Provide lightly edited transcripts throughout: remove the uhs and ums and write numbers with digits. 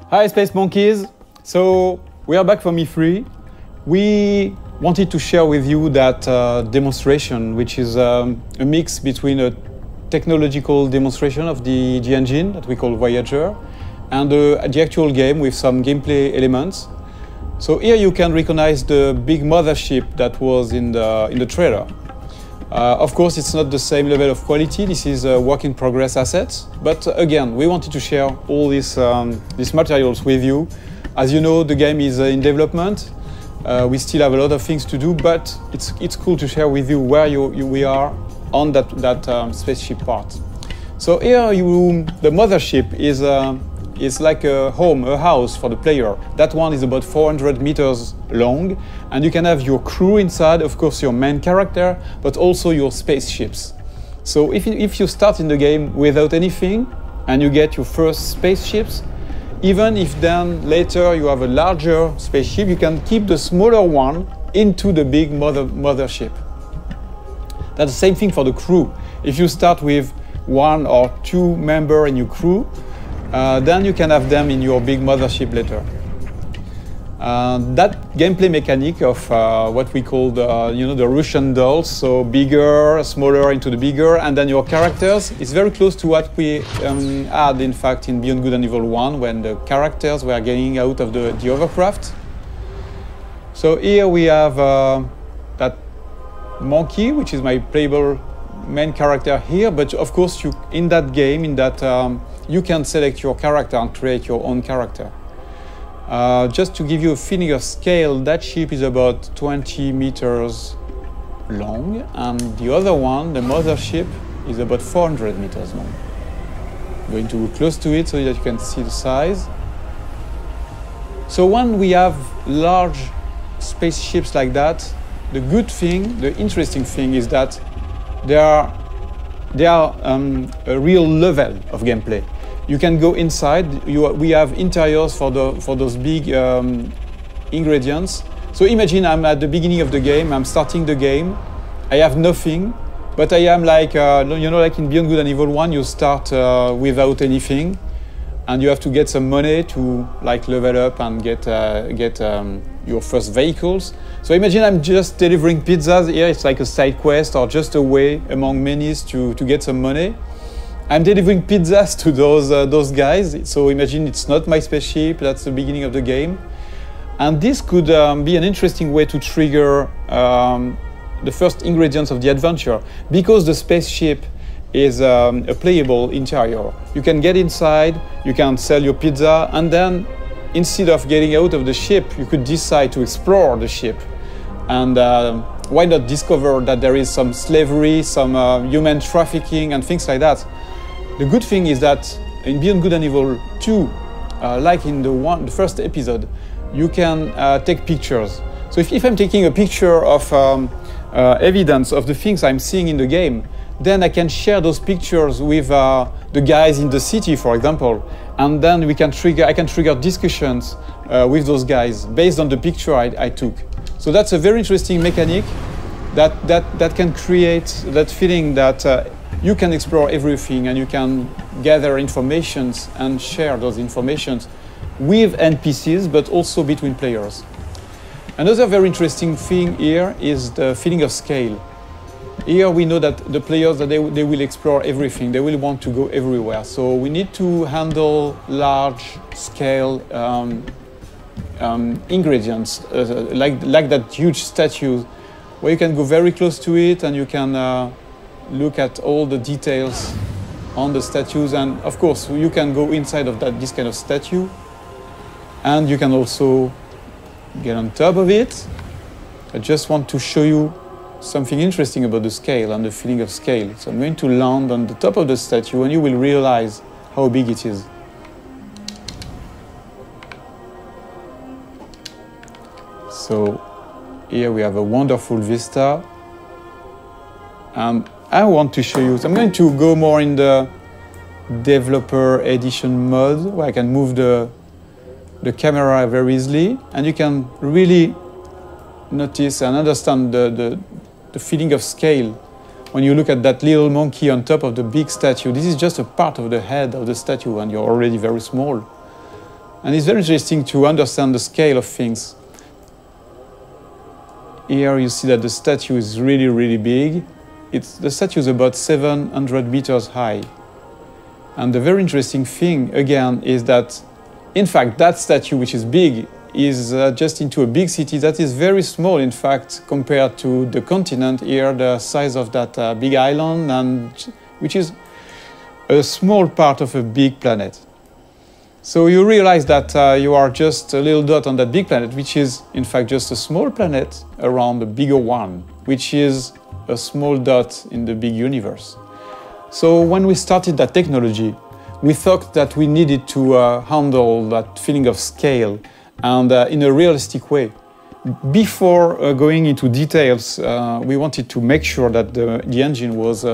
Hi Space Monkeys! So we are back from E3. We wanted to share with you that demonstration, which is a mix between a technological demonstration of the engine that we call Voyager and the actual game with some gameplay elements. So here you can recognize the big mothership that was in the trailer. Of course, it's not the same level of quality. This is a work in progress assets. But again, we wanted to share all these materials with you. As you know, the game is in development. We still have a lot of things to do, but it's cool to share with you where we are on that spaceship part. So here, the mothership is like a home, a house for the player. That one is about 400 meters long, and you can have your crew inside, of course your main character, but also your spaceships. So if you start in the game without anything, and you get your first spaceships, even if then later you have a larger spaceship, you can keep the smaller one into the big mothership. That's the same thing for the crew. If you start with 1 or 2 members in your crew, then you can have them in your big mothership later. That gameplay mechanic of what we call the Russian dolls, so bigger, smaller into the bigger, and then your characters, is very close to what we had in fact in Beyond Good and Evil 1, when the characters were getting out of the hovercraft. So here we have that monkey, which is my playable main character here, but of course in that game, you can select your character and create your own character. Just to give you a feeling of scale, that ship is about 20 meters long, and the other one, the mothership, is about 400 meters long. I'm going to go close to it so that you can see the size. So when we have large spaceships like that, the good thing, the interesting thing is that they are a real level of gameplay. You can go inside. We have interiors for those big ingredients. So imagine I'm at the beginning of the game. I'm starting the game. I have nothing, but I am like like in Beyond Good and Evil 1, you start without anything, and you have to get some money to like level up and get your first vehicles. So imagine I'm just delivering pizzas. Here it's like a side quest or just a way among many to get some money. I'm delivering pizzas to those guys. So imagine it's not my spaceship. That's the beginning of the game, and this could be an interesting way to trigger the first ingredients of the adventure, because the spaceship is a playable interior. You can get inside, you can sell your pizza, and then instead of getting out of the ship, you could decide to explore the ship. And why not discover that there is some slavery, some human trafficking and things like that. The good thing is that in Beyond Good and Evil 2, like in the first episode, you can take pictures. So if I'm taking a picture of evidence of the things I'm seeing in the game, then I can share those pictures with the guys in the city, for example, and then I can trigger discussions with those guys based on the picture I took. So that's a very interesting mechanic that can create that feeling that you can explore everything and you can gather informations and share those informations with NPCs, but also between players. Another very interesting thing here is the feeling of scale. Here we know that the players, they will explore everything. They will want to go everywhere. So we need to handle large scale ingredients, like that huge statue, where you can go very close to it and you can look at all the details on the statues. And of course, you can go inside of this kind of statue, and you can also get on top of it. I just want to show you something interesting about the scale and the feeling of scale. So I'm going to land on the top of the statue, and you will realize how big it is. So here we have a wonderful vista, and I want to show you. So I'm going to go more in the developer edition mode, where I can move the camera very easily, and you can really notice and understand the feeling of scale when you look at that little monkey on top of the big statue. This is just a part of the head of the statue, and you're already very small. And it's very interesting to understand the scale of things. Here you see that the statue is really, really big. The statue is about 700 meters high. And the very interesting thing, again, is that, in fact, that statue, which is big, is just into a big city that is very small, in fact, compared to the continent here, the size of that big island, and which is a small part of a big planet. So you realize that you are just a little dot on that big planet, which is, in fact, just a small planet around a bigger one, which is a small dot in the big universe. So when we started that technology, we thought that we needed to handle that feeling of scale and in a realistic way. Before going into details, we wanted to make sure that the engine was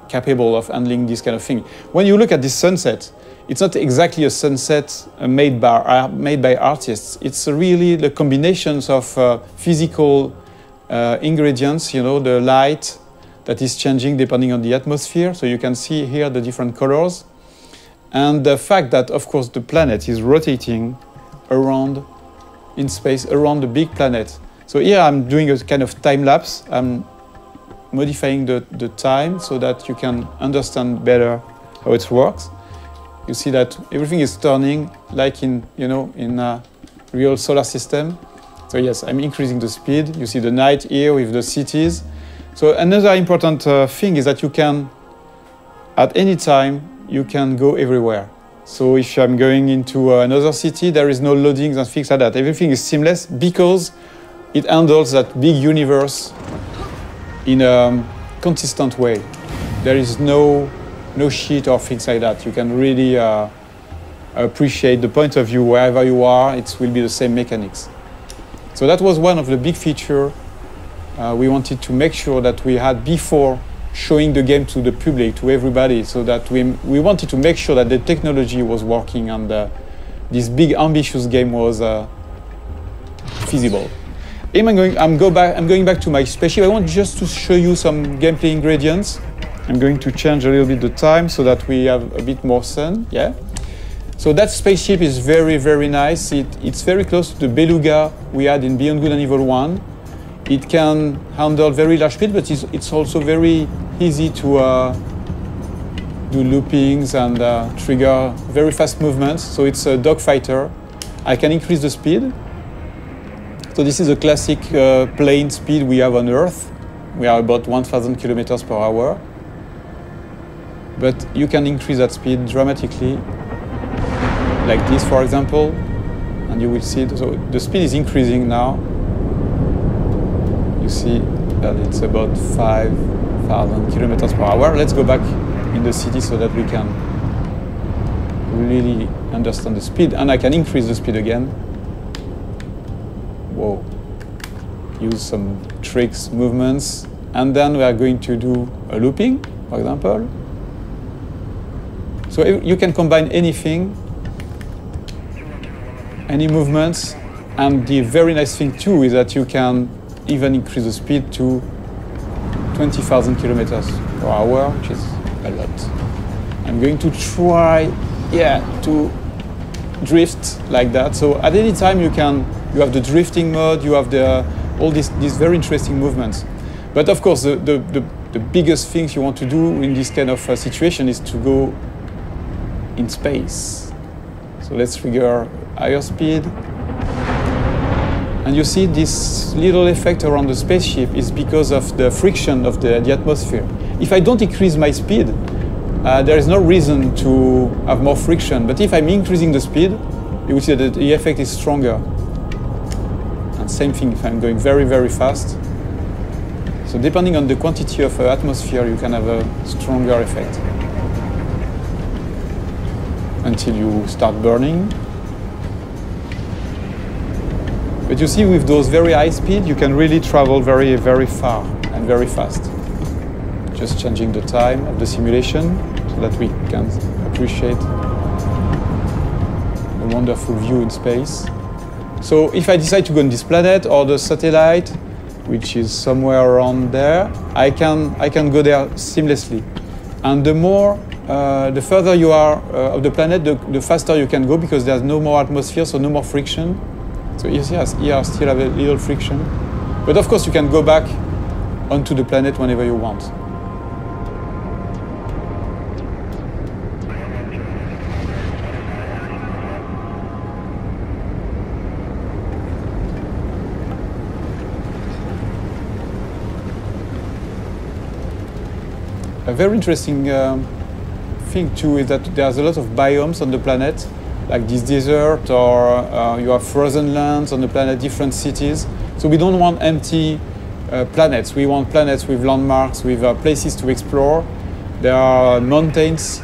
capable of handling this kind of thing. When you look at this sunset, it's not exactly a sunset made by artists. It's really the combinations of physical ingredients, you know, the light that is changing depending on the atmosphere. So you can see here the different colors. And the fact that, of course, the planet is rotating around in space, around the big planet. So here I'm doing a kind of time lapse. I'm modifying the time so that you can understand better how it works. You see that everything is turning like in a real solar system. So yes, I'm increasing the speed. You see the night here with the cities. So another important thing is that you can, at any time, you can go everywhere. So if I'm going into another city, there is no loadings and things like that. Everything is seamless because it handles that big universe in a consistent way. There is no shit or things like that. You can really appreciate the point of view wherever you are. It will be the same mechanics. So that was one of the big features we wanted to make sure that we had before showing the game to the public, to everybody, so that we wanted to make sure that the technology was working and this big ambitious game was feasible. I'm going back to my spaceship. I want just to show you some gameplay ingredients. I'm going to change a little bit the time so that we have a bit more sun. Yeah. So that spaceship is very, very nice. It's very close to the Beluga we had in Beyond Good and Evil 1. It can handle very large speed, but it's also very easy to do loopings and trigger very fast movements. So it's a dogfighter. I can increase the speed. So this is a classic plane speed we have on Earth. We are about 1,000 kilometers per hour. But you can increase that speed dramatically, like this, for example, and you will see it. So the speed is increasing now. You see that it's about 5,000 kilometers per hour. Let's go back in the city so that we can really understand the speed. And I can increase the speed again. Whoa. Use some tricks, movements. And then we are going to do a looping, for example. So you can combine anything, any movements. And the very nice thing too is that you can even increase the speed to 20,000 kilometers per hour, which is a lot. I'm going to try, to drift like that. So at any time you have the drifting mode, you have all these very interesting movements. But of course, the biggest things you want to do in this kind of situation is to go in space. So let's trigger higher speed. And you see this little effect around the spaceship is because of the friction of the atmosphere. If I don't increase my speed, there is no reason to have more friction. But if I'm increasing the speed, you will see that the effect is stronger. And same thing if I'm going very, very fast. So depending on the quantity of atmosphere, you can have a stronger effect. Until you start burning. But you see, with those very high speed, you can really travel very, very far and very fast. Just changing the time of the simulation so that we can appreciate a wonderful view in space. So if I decide to go on this planet or the satellite, which is somewhere around there, I can go there seamlessly. And the more the further you are of the planet, the faster you can go because there's no more atmosphere, so no more friction. So here still have a little friction. But of course you can go back onto the planet whenever you want. A very interesting thing too is that there's a lot of biomes on the planet, like this desert, or you have frozen lands on the planet, different cities. So we don't want empty planets. We want planets with landmarks, with places to explore. There are mountains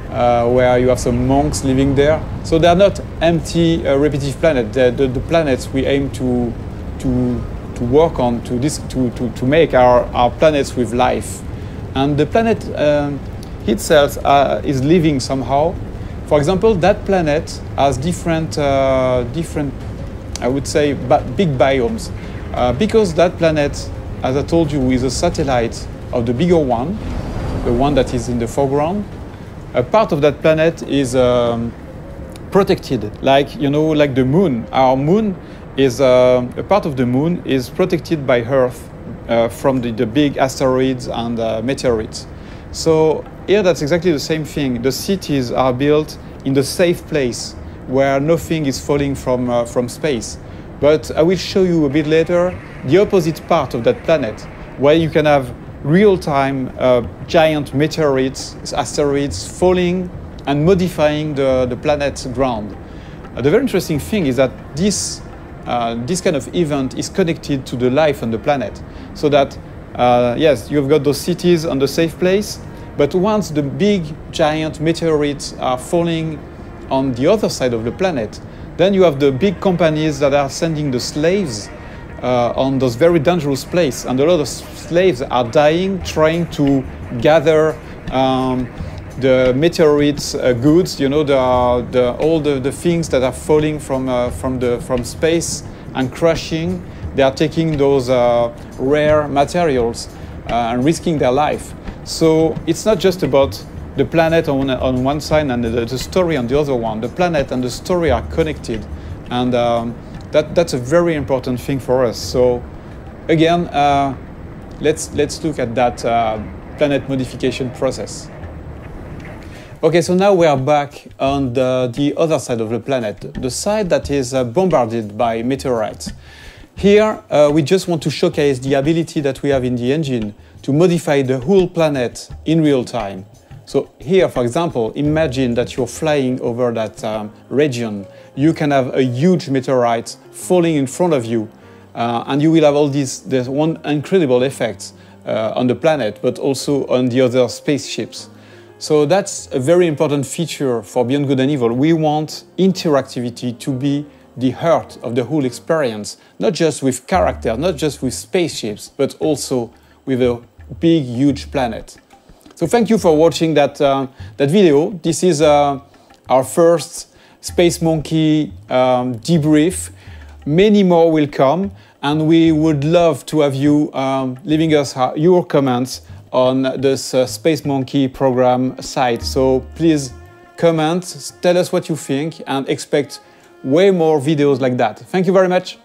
where you have some monks living there. So they are not empty, repetitive planets. The planets we aim to work on, to make our planets with life. And the planet itself is living somehow. For example, that planet has different, I would say, big biomes. Because that planet, as I told you, is a satellite of the bigger one, the one that is in the foreground. A part of that planet is protected, like the moon. Our moon is a part of the moon is protected by Earth. From the big asteroids and meteorites. So here that's exactly the same thing. The cities are built in the safe place where nothing is falling from space. But I will show you a bit later the opposite part of that planet, where you can have real-time giant meteorites, asteroids falling and modifying the planet's ground. The very interesting thing is that this kind of event is connected to the life on the planet. So that, yes, you've got those cities on the safe place, but once the big, giant meteorites are falling on the other side of the planet, then you have the big companies that are sending the slaves on those very dangerous places. And a lot of slaves are dying trying to gather the meteorites goods, all the things that are falling from space and crashing. They are taking those rare materials and risking their life. So it's not just about the planet on one side and the story on the other one. The planet and the story are connected, and that's a very important thing for us. So again, let's look at that planet modification process. Okay, so now we are back on the other side of the planet, the side that is bombarded by meteorites. Here, we just want to showcase the ability that we have in the engine to modify the whole planet in real time. So here, for example, imagine that you're flying over that region. You can have a huge meteorite falling in front of you, and you will have all these one incredible effects on the planet, but also on the other spaceships. So that's a very important feature for Beyond Good and Evil. We want interactivity to be the heart of the whole experience, not just with characters, not just with spaceships, but also with a big, huge planet. So thank you for watching that video. This is our first Space Monkey debrief. Many more will come, and we would love to have you leaving us your comments on this Space Monkey program site. So please comment, tell us what you think, and expect way more videos like that. Thank you very much.